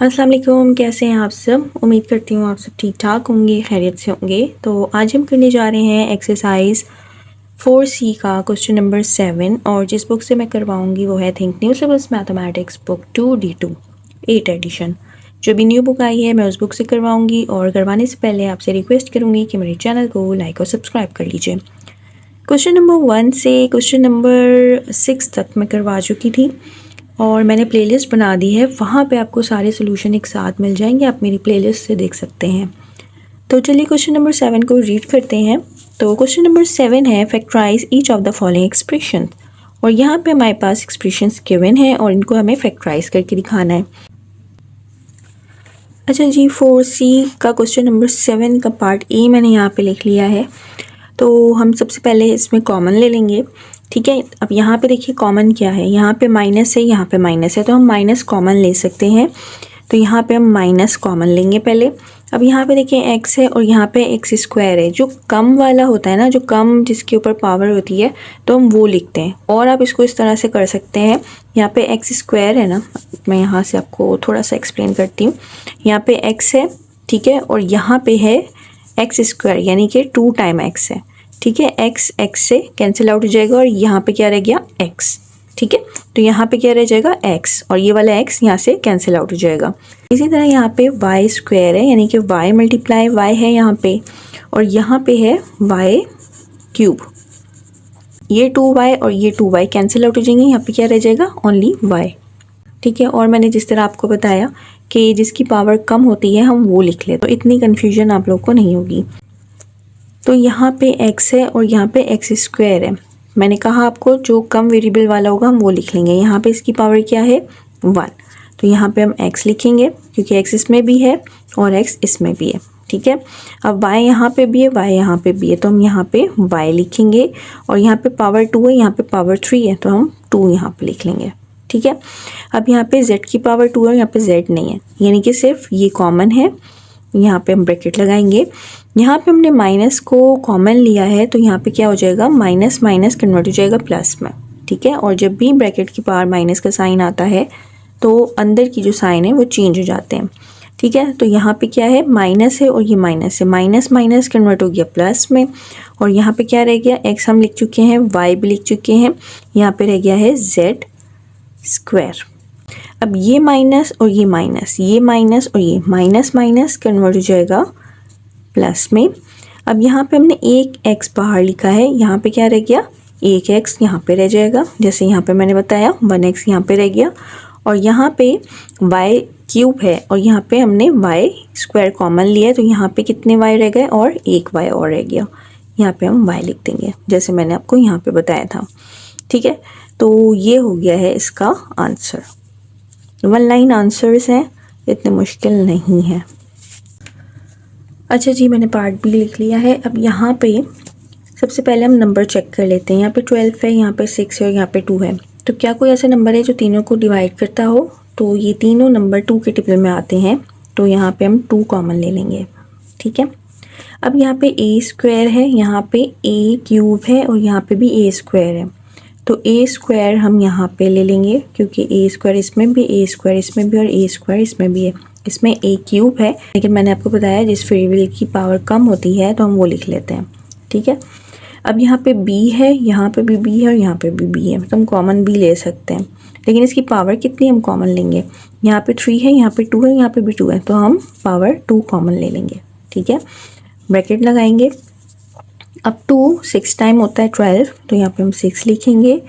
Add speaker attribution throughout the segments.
Speaker 1: अस्सलाम वालेकुम, कैसे हैं आप सब। उम्मीद करती हूँ आप सब ठीक ठाक होंगे, खैरियत से होंगे। तो आज हम करने जा रहे हैं एक्सरसाइज 4C का क्वेश्चन नंबर 7 और जिस बुक से मैं करवाऊँगी वो है think new syllabus mathematics book 2D2 8 edition. जो भी न्यू बुक आई है मैं उस बुक से करवाऊँगी और करवाने से पहले आपसे रिक्वेस्ट करूँगी कि मेरे चैनल को लाइक और सब्सक्राइब कर लीजिए। क्वेश्चन नंबर 1 से क्वेश्चन नंबर 6 तक मैं करवा चुकी थी और मैंने प्लेलिस्ट बना दी है, वहाँ पे आपको सारे सॉल्यूशन एक साथ मिल जाएंगे, आप मेरी प्लेलिस्ट से देख सकते हैं। तो चलिए क्वेश्चन नंबर 7 को रीड करते हैं। तो क्वेश्चन नंबर 7 है factorise each of the following expression, और यहाँ पे हमारे पास एक्सप्रेशंस गिवन है और इनको हमें फैक्टराइज करके दिखाना है। अच्छा जी, 4C का क्वेश्चन नंबर 7 का पार्ट ए मैंने यहाँ पे लिख लिया है। तो हम सबसे पहले इसमें कॉमन ले लेंगे, ठीक है। अब यहाँ पे देखिए कॉमन क्या है, यहाँ पे माइनस है, यहाँ पे माइनस है, तो हम माइनस कॉमन ले सकते हैं। तो यहाँ पे हम माइनस कॉमन लेंगे पहले। अब यहाँ पे देखिए x है और यहाँ पे x स्क्वायर है, जो कम वाला होता है ना, जो कम जिसके ऊपर पावर होती है, तो हम वो लिखते हैं। और आप इसको इस तरह से कर सकते हैं, यहाँ पे x स्क्वायर है ना, मैं यहाँ से आपको थोड़ा सा एक्सप्लेन करती हूँ। यहाँ पे x है, ठीक है, और यहाँ पे है x स्क्वायर यानी कि 2 टाइम x है, ठीक है। x से कैंसिल आउट हो जाएगा और यहाँ पे क्या रह गया x, ठीक है। तो यहाँ पे क्या रह जाएगा x और ये वाला x यहाँ से कैंसिल आउट हो जाएगा। इसी तरह यहाँ पे y स्क्वायर है यानी कि y मल्टीप्लाई y है यहाँ पे, और यहाँ पे है y क्यूब। ये 2y और ये 2y कैंसिल आउट हो जाएंगे, यहाँ पे क्या रह जाएगा ओनली y, ठीक है। और मैंने जिस तरह आपको बताया कि जिसकी पावर कम होती है हम वो लिख ले, तो इतनी कन्फ्यूजन आप लोग को नहीं होगी। तो यहाँ पे x है और यहाँ पे x स्क्वायर है। मैंने कहा आपको जो कम वेरिएबल वाला होगा हम वो लिख लेंगे। यहाँ पे इसकी पावर क्या है 1, तो यहाँ पे हम x लिखेंगे क्योंकि x इसमें भी है और x इसमें भी है, ठीक है। अब y यहाँ पे भी है, y यहाँ पे भी है, तो हम यहाँ पे y लिखेंगे। और यहाँ पे पावर 2 है, यहाँ पे पावर 3 है, तो हम 2 यहाँ पे लिख लेंगे, ठीक है। अब यहाँ पे z की पावर 2 है, यहाँ पे z नहीं है, यानी कि सिर्फ ये कॉमन है। यहाँ पे हम ब्रैकेट लगाएंगे। यहाँ पे हमने माइनस को कॉमन लिया है, तो यहाँ पे क्या हो जाएगा, माइनस माइनस कन्वर्ट हो जाएगा प्लस में, ठीक है। और जब भी ब्रैकेट की पावर माइनस का साइन आता है तो अंदर की जो साइन है वो चेंज हो जाते हैं, ठीक है। तो यहाँ पे क्या है, माइनस है और ये माइनस है, माइनस माइनस कन्वर्ट हो गया प्लस में। और यहाँ पे क्या रह गया, x हम लिख चुके हैं, y भी लिख चुके हैं, यहाँ पे रह गया है z स्क्वायर। अब ये माइनस और ये माइनस, ये माइनस और ये माइनस माइनस कन्वर्ट हो जाएगा प्लस में। अब यहाँ पे हमने एक x बाहर लिखा है, यहाँ पे क्या रह गया, एक x यहाँ पे रह जाएगा, जैसे यहाँ पे मैंने बताया 1x यहाँ पे रह गया। और यहाँ पे y क्यूब है और यहाँ पे हमने y स्क्वायर कॉमन लिया है, तो यहाँ पे कितने y रह गए और एक y और रह गया। यहाँ पे हम y लिख देंगे जैसे मैंने आपको यहाँ पे बताया था, ठीक है। तो ये हो गया है इसका आंसर। 1 लाइन आंसर्स हैं, इतने मुश्किल नहीं है। अच्छा जी, मैंने पार्ट बी लिख लिया है। अब यहाँ पे सबसे पहले हम नंबर चेक कर लेते हैं। यहाँ पे 12 है, यहाँ पे 6 है और यहाँ पे 2 है। तो क्या कोई ऐसा नंबर है जो तीनों को डिवाइड करता हो? तो ये तीनों नंबर 2 के टेबल में आते हैं, तो यहाँ पे हम 2 कॉमन ले लेंगे, ठीक है। अब यहाँ पे a स्क्वायर है, यहाँ पे a क्यूब है और यहाँ पे भी a स्क्वायर है, तो a स्क्वायर हम यहाँ पे ले लेंगे क्योंकि a स्क्वायर इसमें भी, a स्क्वायर इसमें भी और a स्क्वायर इसमें भी है। इसमें a क्यूब है, लेकिन मैंने आपको बताया जिस वेरिएबल की पावर कम होती है तो हम वो लिख लेते हैं, ठीक है। अब यहाँ पे b है, यहाँ पे भी b है और यहाँ पे भी b है, तो हम कॉमन b ले सकते हैं, लेकिन इसकी पावर कितनी हम कॉमन लेंगे। यहाँ पे 3 है, यहाँ पे 2 है, यहाँ पे भी 2 है, तो हम पावर 2 कॉमन ले लेंगे, ठीक है। ब्रैकेट लगाएंगे। अब 2 6 टाइम होता है 12, तो यहाँ पे हम 6 लिखेंगे।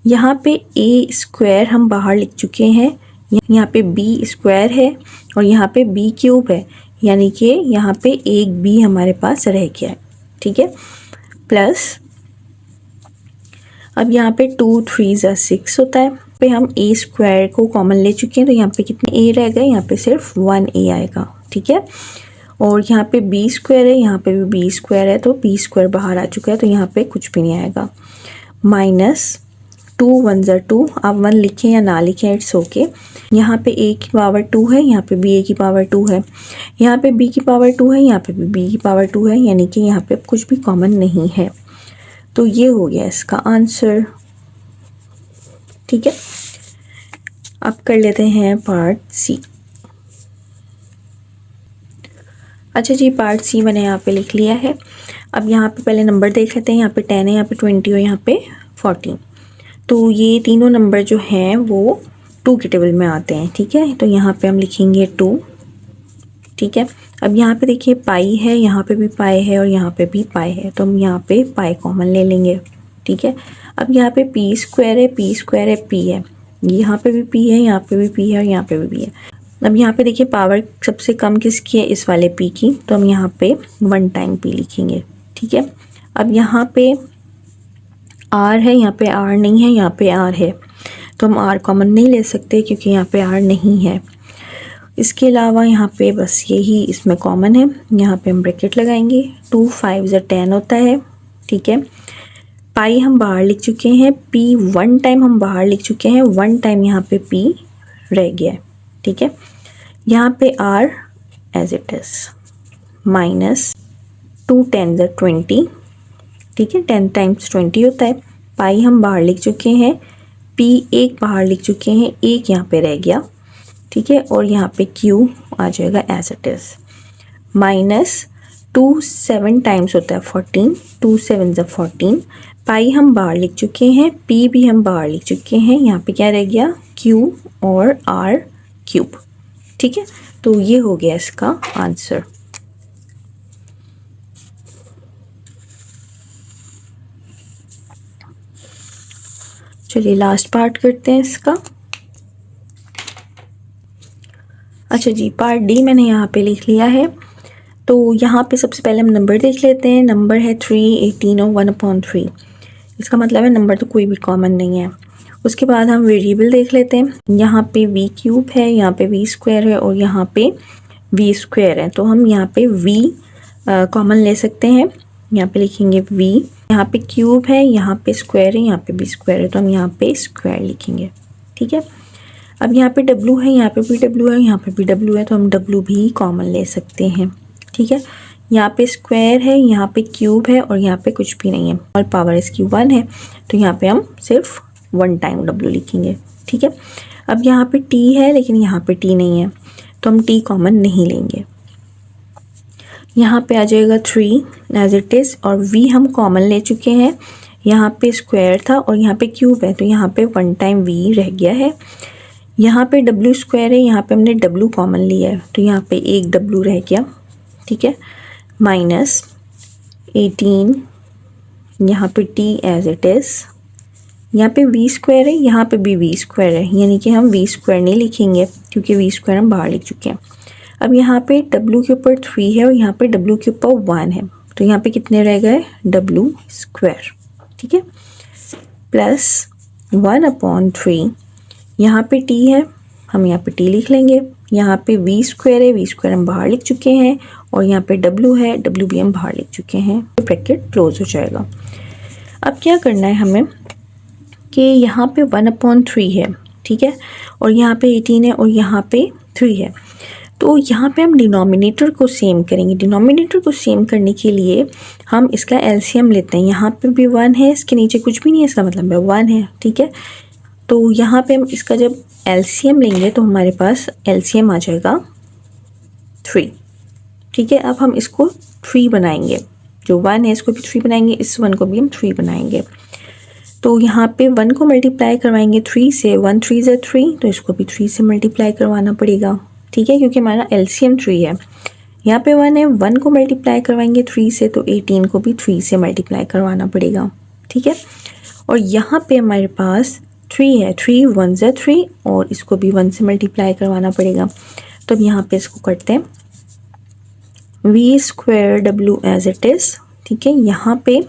Speaker 1: यहाँ पे a स्क्वायर हम बाहर लिख चुके हैं, यहाँ पे b स्क्वायर है और यहाँ पे b क्यूब है, यानी कि यहाँ पे एक b हमारे पास रह गया है, ठीक है। प्लस अब यहाँ पे 2 3 6 होता है, पे हम a स्क्वायर को कॉमन ले चुके हैं, तो यहाँ पे कितने a रह गए, यहाँ पे सिर्फ 1 a आएगा, ठीक है। और यहाँ पे b स्क्वायर है, यहाँ पे भी b स्क्वायर है, तो b स्क्वायर बाहर आ चुका है, तो यहाँ पे कुछ भी नहीं आएगा। माइनस 2 1 ज़ा 2, आप 1 लिखें या ना लिखें इट्स ओके। यहाँ पे a की पावर 2 है, यहाँ पे भी a की पावर 2 है, यहाँ पे b की पावर 2 है, यहाँ पे भी b की पावर 2 है, यानी कि यहाँ पे कुछ भी कॉमन नहीं है। तो ये हो गया इसका आंसर, ठीक है। अब कर लेते हैं पार्ट सी। अच्छा जी, पार्ट सी मैंने यहाँ पे लिख लिया है। अब यहाँ पे पहले नंबर देख लेते हैं। यहाँ पे 10 है, यहाँ पे 20 और यहाँ पे 14। तो ये तीनों नंबर जो हैं वो 2 के टेबल में आते हैं, ठीक है। तो यहाँ पे हम लिखेंगे 2, ठीक है। अब यहाँ पे देखिए पाई है, यहाँ पे भी पाई है और यहाँ पे भी पाई है, तो हम यहाँ पे पाई कॉमन ले लेंगे, ठीक है। अब यहाँ पे पी स्क्वायर है, पी स्क्वायर है, पी है, यहाँ पे भी पी है, यहाँ पे भी पी है और यहाँ पे भी पी है। अब यहाँ पे देखिए पावर सबसे कम किसकी है, इस वाले पी की, तो हम यहाँ पे 1 टाइम पी लिखेंगे, ठीक है। अब यहाँ पे आर है, यहाँ पे आर नहीं है, यहाँ पे आर है, तो हम आर कॉमन नहीं ले सकते क्योंकि यहाँ पे आर नहीं है। इसके अलावा यहाँ पे बस यही इसमें कॉमन है। यहाँ पे हम ब्रैकेट लगाएंगे, 2 5 10 होता है, ठीक है। पाई हम बाहर लिख चुके हैं, पी 1 टाइम हम बाहर लिख चुके हैं, 1 टाइम यहाँ पे पी रह गया है, ठीक है। यहाँ पे are as it is minus 2 10 20, ठीक है। 10 टाइम्स 20 होता है। पाई हम बाहर लिख चुके हैं, पी एक बाहर लिख चुके हैं, एक यहाँ पे रह गया, ठीक है। और यहाँ पे क्यू आ जाएगा as it is minus 2 7 times होता है 14, 2 7 14। पाई हम बाहर लिख चुके हैं, पी भी हम बाहर लिख चुके हैं, यहाँ पे क्या रह गया, क्यू और आर क्यूब, ठीक है। तो ये हो गया इसका आंसर। चलिए लास्ट पार्ट करते हैं इसका। अच्छा जी, पार्ट डी मैंने यहाँ पे लिख लिया है। तो यहाँ पे सबसे पहले हम नंबर देख लेते हैं। नंबर है 3, 18 और 1/3। इसका मतलब है नंबर तो कोई भी कॉमन नहीं है। उसके बाद हम वेरिएबल देख लेते हैं। यहाँ पे v क्यूब है, यहाँ पे v स्क्वायर है और यहाँ पे v स्क्वायर है। तो हम यहाँ पे v कॉमन ले सकते हैं। यहाँ पे लिखेंगे v, यहाँ पे क्यूब है, यहाँ पे स्क्वायर है, यहाँ पे भी स्क्वायर है, तो हम यहाँ पे स्क्वायर लिखेंगे, ठीक है। अब यहाँ पे w है, यहाँ पे भी w है, यहाँ पे भी w है, तो हम w भी कॉमन ले सकते हैं, ठीक है। यहाँ पे स्क्वायर है, यहाँ पे क्यूब है और यहाँ पे कुछ भी नहीं है और पावर इसकी 1 है, तो यहाँ पे हम सिर्फ 1 टाइम w लिखेंगे, ठीक है। अब यहाँ पे t है लेकिन यहाँ पे t नहीं है, तो हम t कॉमन नहीं लेंगे। यहाँ पे आ जाएगा 3 एज इट इज़ और v हम कॉमन ले चुके हैं। यहाँ पे स्क्वायर था और यहाँ पे क्यूब है, तो यहाँ पे 1 टाइम v रह गया है। यहाँ पे w स्क्वायर है, यहाँ पे हमने w कॉमन लिया है, तो यहाँ पे एक w रह गया, ठीक है। माइनस 18, यहाँ पे t एज इट इज़, यहाँ पे v स्क्वायर है, यहाँ पे भी v स्क्वायर है, यानी कि हम v स्क्वायर नहीं लिखेंगे क्योंकि v स्क्वायर हम बाहर लिख चुके हैं। अब यहाँ पे w के ऊपर 3 है और यहाँ पे w के ऊपर 1 है, तो यहाँ पे कितने रह गए, w स्क्वायर, ठीक है। प्लस 1/3, यहाँ पे t है, हम यहाँ पे t लिख लेंगे। यहाँ पे v स्क्वायर है, v स्क्वायर हम बाहर लिख चुके हैं और यहाँ पे w है, w भी हम बाहर लिख चुके हैं, तो ब्रैकेट क्लोज हो जाएगा। अब क्या करना है हमें कि यहाँ पे 1/3 है, ठीक है, और यहाँ पे 18 है और यहाँ पे 3 है, तो यहाँ पे हम डिनोमिनेटर को सेम करेंगे। डिनोमिनेटर को सेम करने के लिए हम इसका एलसीएम लेते हैं। यहाँ पे भी 1 है, इसके नीचे कुछ भी नहीं है, इसका मतलब है 1 है, ठीक है। तो यहाँ पे हम इसका जब एलसीएम लेंगे तो हमारे पास एलसीएम आ जाएगा 3, ठीक है। अब हम इसको 3 बनाएंगे, जो 1 है इसको भी 3 बनाएंगे, इस 1 को भी हम 3 बनाएंगे। तो यहाँ पे 1 को मल्टीप्लाई करवाएंगे 3 से, 1 3 ज़ा 3, तो इसको भी 3 से मल्टीप्लाई करवाना पड़ेगा, ठीक है, क्योंकि हमारा एलसीएम 3 है। यहाँ पे 1 है, 1 को मल्टीप्लाई करवाएंगे 3 से, तो 18 को भी 3 से मल्टीप्लाई करवाना पड़ेगा, ठीक है। और यहाँ पे हमारे पास 3 है, 3 1 ज़ा 3 और इसको भी 1 से मल्टीप्लाई करवाना पड़ेगा। तो अब यहाँ पे इसको करते हैं, v square w as it is, ठीक है। यहाँ पे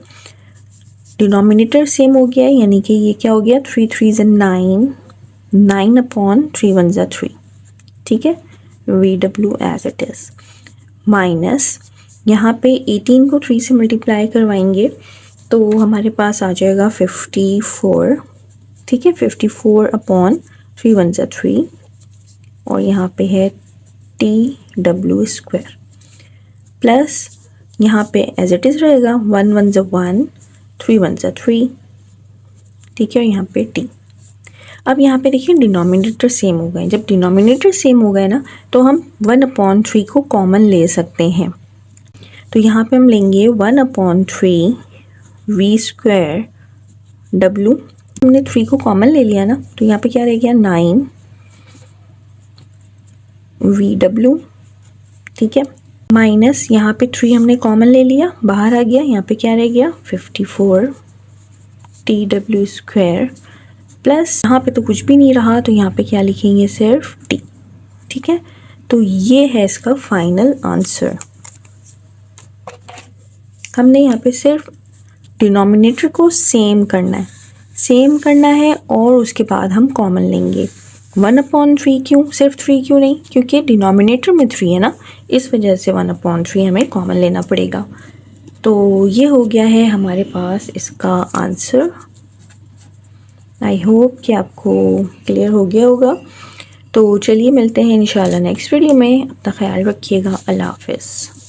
Speaker 1: डिनोमिनेटर सेम हो गया है, यानी कि ये क्या हो गया, 3 3 ज़ा 9, 9/3 1 ज़ा 3, ठीक है, vw as it is minus यहाँ पे 18 को 3 से मल्टीप्लाई करवाएंगे तो हमारे पास आ जाएगा 54, ठीक है, 54/3 1 ज़ा 3 और यहाँ पे है tw स्क्वायर प्लस यहाँ पे एज इट इज़ रहेगा 1 1 ज़ा 1, 3 1 ज़ा 3, ठीक है, और यहाँ पे t। अब यहाँ पे देखिए डिनोमिनेटर सेम हो गए। जब डिनोमिनेटर सेम हो गए ना तो हम 1/3 को कॉमन ले सकते हैं। तो यहाँ पे हम लेंगे 1/3 v² w। हमने 3 को कॉमन ले लिया ना तो यहाँ पे क्या रह गया 9 vw, ठीक है। माइनस यहाँ पे 3 हमने कॉमन ले लिया, बाहर आ गया, यहाँ पे क्या रह गया 54 tw², प्लस यहाँ पे तो कुछ भी नहीं रहा तो यहाँ पे क्या लिखेंगे सिर्फ t, ठीक है। तो ये है इसका फाइनल आंसर। हमने यहाँ पे सिर्फ डिनोमिनेटर को सेम करना है और उसके बाद हम कॉमन लेंगे। 1/3 क्यों, सिर्फ 3 क्यों नहीं, क्योंकि डिनोमिनेटर में 3 है ना, इस वजह से 1/3 हमें कॉमन लेना पड़ेगा। तो ये हो गया है हमारे पास इसका आंसर। आई होप कि आपको क्लियर हो गया होगा। तो चलिए मिलते हैं इंशाल्लाह नेक्स्ट वीडियो में। अपना ख्याल रखिएगा। अल्लाह हाफ़िज़।